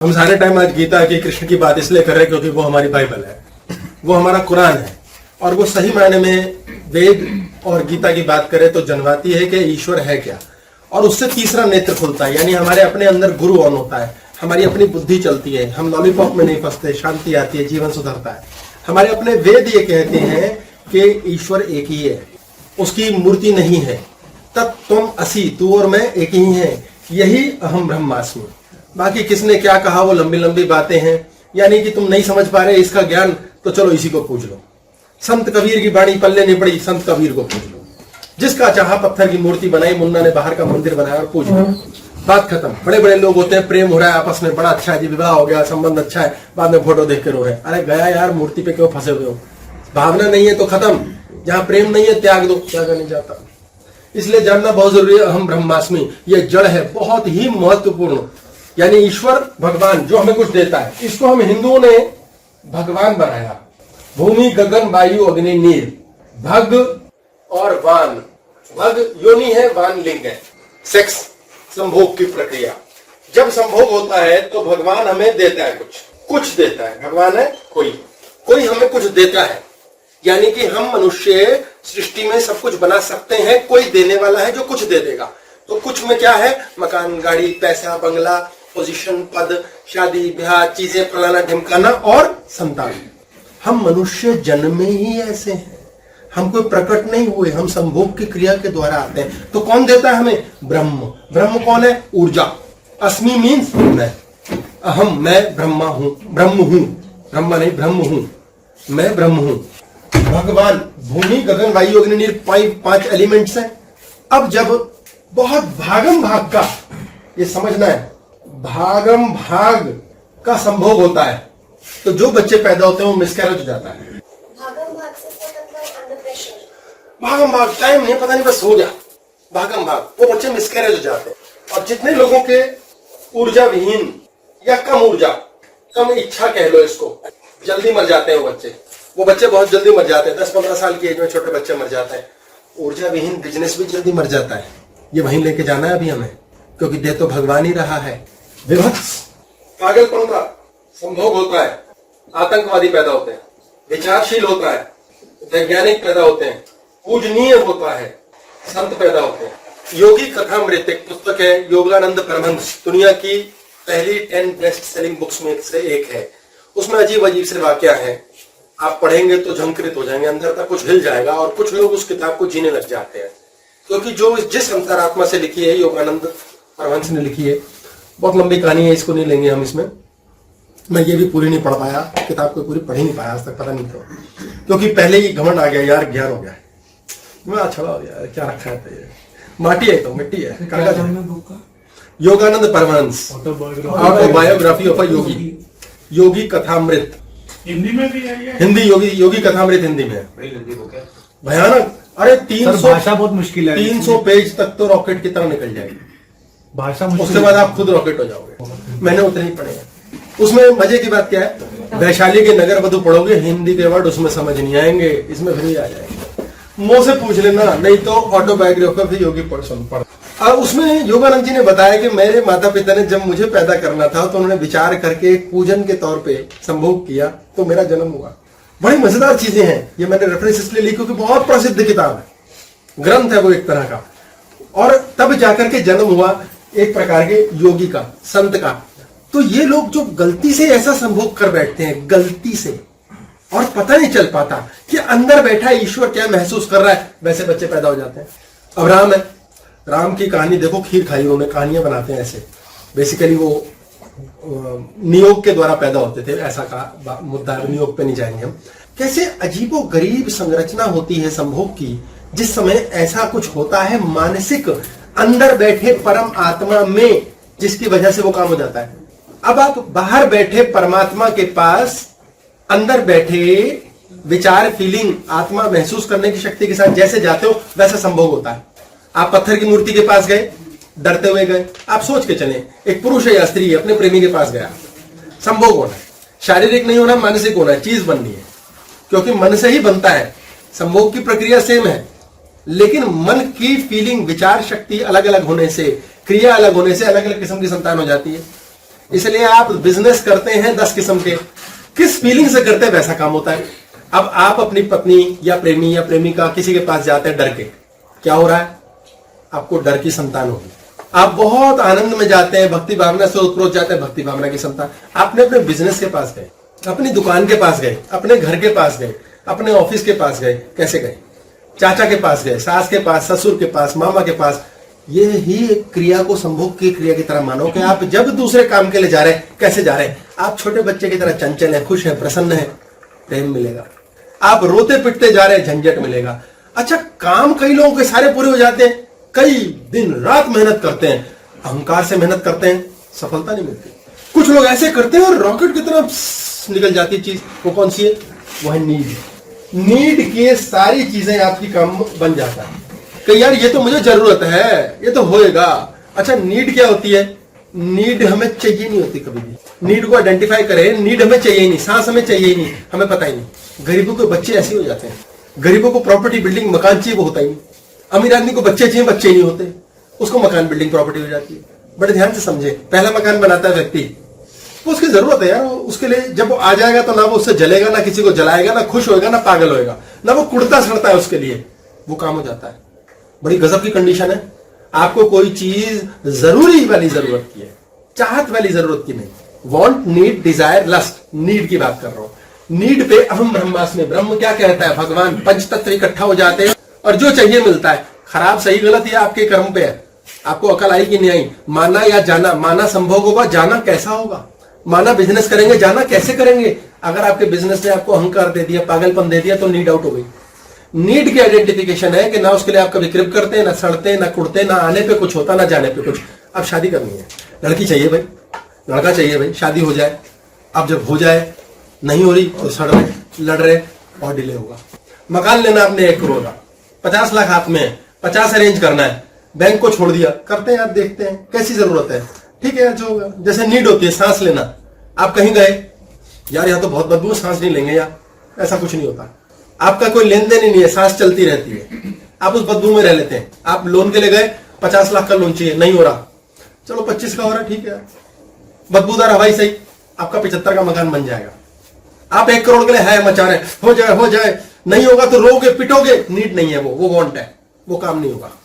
हम सारे टाइम आज गीता की कृष्ण की बात इसलिए कर रहे हैं क्योंकि वो हमारी बाइबल है, वो हमारा कुरान है और वो सही मायने में वेद और गीता की बात करें तो जनवाती है कि ईश्वर है क्या। और उससे तीसरा नेत्र खुलता है, यानी हमारे अपने अंदर गुरु ऑन होता है, हमारी अपनी बुद्धि चलती है, हम लॉलीपॉप में नहीं फंसते, शांति आती है, जीवन सुधरता है। हमारे अपने वेद ये कहते हैं कि ईश्वर एक ही है, उसकी मूर्ति नहीं है। तत्त्वम् असि, तू और मैं एक ही हैं, यही अहम ब्रह्मास्मि। बाकी किसने क्या कहा वो लंबी लंबी बातें हैं, यानी कि तुम नहीं समझ पा रहे इसका ज्ञान, तो चलो इसी को पूछ लो। संत कबीर की बाणी पल्ले नहीं पड़ी, संत कबीर को पूछ लो। जिसका चाहा पत्थर की मूर्ति बनाई, मुन्ना ने बाहर का मंदिर बनाया और पूछ लो, बात खत्म। बड़े बड़े लोग होते हैं, प्रेम हो रहा है आपस में, बड़ा अच्छा है जी, विवाह हो गया, संबंध अच्छा है, बाद में फोटो देख के रो रहे हैं। अरे गया यार, मूर्ति पे क्यों फंसे हुए हो? भावना नहीं है तो खत्म, जहां प्रेम नहीं है त्याग दो, त्यागा नहीं जाता। इसलिए जानना बहुत जरूरी है अहम ब्रह्मास्मि, ये जड़ है, बहुत ही महत्वपूर्ण। यानी ईश्वर भगवान जो हमें कुछ देता है, इसको हम हिंदुओं ने भगवान बनाया। भूमि गगन वायु अग्नि नीर, भग और वान। भग योनि है, वान लिंग है, सेक्स संभोग की प्रक्रिया। जब संभोग होता है तो भगवान हमें देता है, कुछ देता है। भगवान है कोई हमें कुछ देता है, यानी कि हम मनुष्य सृष्टि में सब कुछ बना सकते हैं, कोई देने वाला है जो कुछ दे देगा। तो कुछ में क्या है? मकान, गाड़ी, पैसा, बंगला, पोजीशन, पद, शादी ब्याह, चीजें फलाना ढिमकाना और संतान। हम मनुष्य जन्मे ही ऐसे हैं, हम कोई प्रकट नहीं हुए, हम संभोग की क्रिया के द्वारा आते हैं। तो कौन देता है हमें? ब्रह्म। ब्रह्म कौन है? ऊर्जा। अस्मि मीन्स मैं, अहम, मैं ब्रह्मा हूं, ब्रह्म हूं, ब्रह्मा नहीं ब्रह्म हूं, मैं ब्रह्म हूं। भगवान भूमि गगन वायु अग्नि नीर, पांच एलिमेंट्स हैं। अब जब बहुत भागम भाग का, ये समझना है, भागम भाग का संभोग होता है, तो जो बच्चे पैदा होते हैं वो मिसकैरेज हो जाता है। भागम भाग से मतलब अंडर प्रेशर, भागम भाग टाइम नहीं पता नहीं बस हो गया, भागम भाग, वो बच्चे मिसकैरेज हो जाते हैं। और जितने लोगों के ऊर्जा विहीन या कम ऊर्जा, कम इच्छा कह लो इसको, जल्दी मर जाते हैं वो बच्चे बहुत जल्दी मर जाते हैं। 10-15 साल की एज में छोटे बच्चे मर जाते हैं। ऊर्जा विहीन बिजनेस भी जल्दी मर जाता है। ये वहीं लेके जाना है अभी हमें, क्योंकि दे तो भगवान ही रहा है। विभत्स पागलपन का संभोग होता है, आतंकवादी पैदा होते हैं, विचारशील होता है, वैज्ञानिक पैदा होते हैं, पूजनीय होता है, संत पैदा होते हैं। योगी कथामृत एक पुस्तक है, योगानंद परमहंस, दुनिया की पहली 10 बेस्ट सेलिंग बुक्स में से एक है। उसमें अजीब अजीब से वाक्या है, आप पढ़ेंगे तो झंकृत हो जाएंगे, अंदर तक कुछ हिल जाएगा। और कुछ लोग उस किताब को जीने लग जाते हैं, क्योंकि जो जिस अंतरात्मा से लिखी है, योगानंद परमहंस ने लिखी है। बहुत लंबी कहानी है, इसको नहीं लेंगे हम इसमें। मैं ये भी पूरी नहीं पढ़ पाया, किताब को पूरी पढ़ ही नहीं पाया आज तक, पता नहीं क्यों, क्योंकि पहले ही घमंड आ गया यार, ज्ञान हो गया, मैं अच्छा हो गया, क्या रखा है तो ये माटी है, तो मिट्टी है। Yogananda Paramahansa, autobiography of a yogi, Yogi Kathamrit. Hindi में भी है ये? हिंदी योगी कथामृत हिंदी में है। भयानक। अरे 300 भाषा बहुत मुश्किल है, 300 पेज तक तो रॉकेट की तरह निकल जाएगी भाषा मुश्किल। उसके बाद आप खुद रॉकेट हो जाओगे। मैंने उतने ही पढ़े हैं। उसमें मजे की बात क्या है, वैशाली के नगर वधु पढ़ोगे, हिंदी के वर्ड उसमें समझ नहीं आएंगे, इसमें फिर भी आ जाएंगे। मुंह से पूछ लेना, नहीं तो ऑटोबायोग्राफी योगी पढ़। और उसमें योगानंद जी ने बताया कि मेरे माता पिता ने जब मुझे पैदा करना था तो उन्होंने विचार करके एक पूजन के तौर पे संभोग किया, तो मेरा जन्म हुआ। बड़ी मजेदार चीजें हैं। ये मैंने रेफरेंस इसलिए ली क्योंकि बहुत प्रसिद्ध किताब है, ग्रंथ है वो एक तरह का। और तब जाकर के जन्म हुआ एक प्रकार के योगी का, संत का। तो ये लोग जो गलती से ऐसा संभोग कर बैठते हैं, गलती से, और पता नहीं चल पाता कि अंदर बैठा ईश्वर क्या महसूस कर रहा है, वैसे बच्चे पैदा हो जाते हैं। अब राम है, राम की कहानी देखो, खीर खाई उन्होंने, कहानियां बनाते हैं ऐसे। बेसिकली वो नियोग के द्वारा पैदा होते थे, ऐसा का मुद्दा है, नियोग पे नहीं जाएंगे हम। कैसे अजीबो गरीब संरचना होती है संभोग की, जिस समय ऐसा कुछ होता है मानसिक, अंदर बैठे परम आत्मा में, जिसकी वजह से वो काम हो जाता है। अब आप बाहर बैठे परमात्मा के पास अंदर बैठे विचार, फीलिंग, आत्मा महसूस करने की शक्ति के साथ जैसे जाते हो, वैसा संभोग होता है। आप पत्थर की मूर्ति के पास गए, डरते हुए गए, आप सोच के चले, एक पुरुष है या स्त्री है अपने प्रेमी के पास गया, संभोग होना है, शारीरिक नहीं होना, मानसिक होना है, चीज बननी है, क्योंकि मन से ही बनता है। संभोग की प्रक्रिया सेम है, लेकिन मन की फीलिंग, विचार शक्ति अलग अलग होने से, क्रिया अलग होने से अलग अलग किस्म की संतान हो जाती है। इसलिए आप बिजनेस करते हैं 10 किस्म के, किस फीलिंग से करते हैं वैसा काम होता है। अब आप अपनी पत्नी या प्रेमी या प्रेमिका किसी के पास जाते हैं डर के, क्या हो रहा है, आपको डर की संतान होगी। आप बहुत आनंद में जाते हैं, भक्ति भावना से उत्प्रोत जाते हैं, भक्ति भावना की संतान। आपने अपने बिजनेस के पास गए, अपनी दुकान के पास गए, अपने घर के पास गए, अपने ऑफिस के पास गए, कैसे गए, चाचा के पास गए, सास के पास, ससुर के पास, मामा के पास। ये ही एक क्रिया को संभोग की क्रिया की तरह मानो कि आप जब दूसरे काम के लिए जा रहे हैं, कैसे जा रहे हैं, आप छोटे बच्चे की तरह चंचल है, खुश है, प्रसन्न है, प्रेम मिलेगा। आप रोते पिटते जा रहे हैं, झंझट मिलेगा। अच्छा, काम कई लोगों के सारे पूरे हो जाते हैं, कई दिन रात मेहनत करते हैं, अहंकार से मेहनत करते हैं, सफलता नहीं मिलती। कुछ लोग ऐसे करते हैं और रॉकेट की तरह निकल जाती है चीज। वो कौन सी है, वो है नीड। नीड की सारी चीजें आपकी काम बन जाता है कि यार ये तो मुझे जरूरत है, ये तो होएगा। अच्छा, नीड क्या होती है, नीड हमें चाहिए नहीं होती कभी भी। नीड को आइडेंटिफाई करें, नीड हमें चाहिए ही नहीं, सांस हमें चाहिए ही नहीं, हमें पता ही नहीं। गरीबों के बच्चे ऐसे हो जाते हैं, गरीबों को प्रॉपर्टी बिल्डिंग मकान चाहिए, वो होता ही नहीं। अमीर आदमी को बच्चे चाहिए, बच्चे ही नहीं होते, उसको मकान बिल्डिंग प्रॉपर्टी हो जाती है। बड़े ध्यान से समझे, पहला मकान बनाता है व्यक्ति, वो उसकी जरूरत है यार, उसके लिए जब वो आ जाएगा तो ना वो उससे जलेगा, ना किसी को जलाएगा, ना खुश होएगा, ना पागल होएगा, ना वो कुड़ता सड़ता है, उसके लिए वो काम हो जाता है। बड़ी गजब की कंडीशन है। आपको कोई चीज जरूरी वाली जरूरत की है, चाहत वाली जरूरत की नहीं। Want, need, desire, lust, need की बात कर रहा हूं। नीड पे अहम ब्रह्मास्मि, ब्रह्म क्या कहता है, भगवान पंचतत्व इकट्ठा हो जाते हैं और जो चाहिए मिलता है। खराब सही गलत ये आपके कर्म पे है, आपको अकल आई कि नहीं आई। माना या जाना, माना संभोग होगा, जाना कैसा होगा। माना बिजनेस करेंगे, जाना कैसे करेंगे। अगर आपके बिजनेस ने आपको अहंकार दे दिया, पागलपन दे दिया, तो नीड आउट हो गई। नीड की आइडेंटिफिकेशन है कि ना उसके लिए आप कभी कृप करते हैं, ना सड़ते, ना कुड़ते, ना आने पे कुछ होता, ना जाने पे कुछ। अब शादी करनी है, लड़की चाहिए भाई, लड़का चाहिए भाई, शादी हो जाए। अब जब हो जाए, नहीं हो रही तो सड़ रहे, लड़ रहे और डिले होगा। मकान लेना आपने 1 करोड़ का, 50 लाख हाथ में, 50 अरेंज करना है, बैंक को छोड़ दिया, करते हैं आप, देखते हैं कैसी जरूरत है, ठीक है जो होगा। जैसे नीड होती है सांस लेना, आप कहीं गए, यार यहाँ तो बहुत बदबू, सांस नहीं लेंगे यार, ऐसा कुछ नहीं होता। आपका कोई लेन देन ही नहीं है, सांस चलती रहती है, आप उस बदबू में रह लेते हैं। आप लोन के लिए गए, 50 लाख का लोन चाहिए, नहीं हो रहा, चलो 25 का हो रहा है, ठीक है, बदबूदार हवाई सही, आपका 75 का मकान बन जाएगा। आप 1 करोड़ के लिए है मचा रहे, हो जाए, नहीं होगा तो रोगे पिटोगे। नीड नहीं है वो वांट है, वो काम नहीं होगा।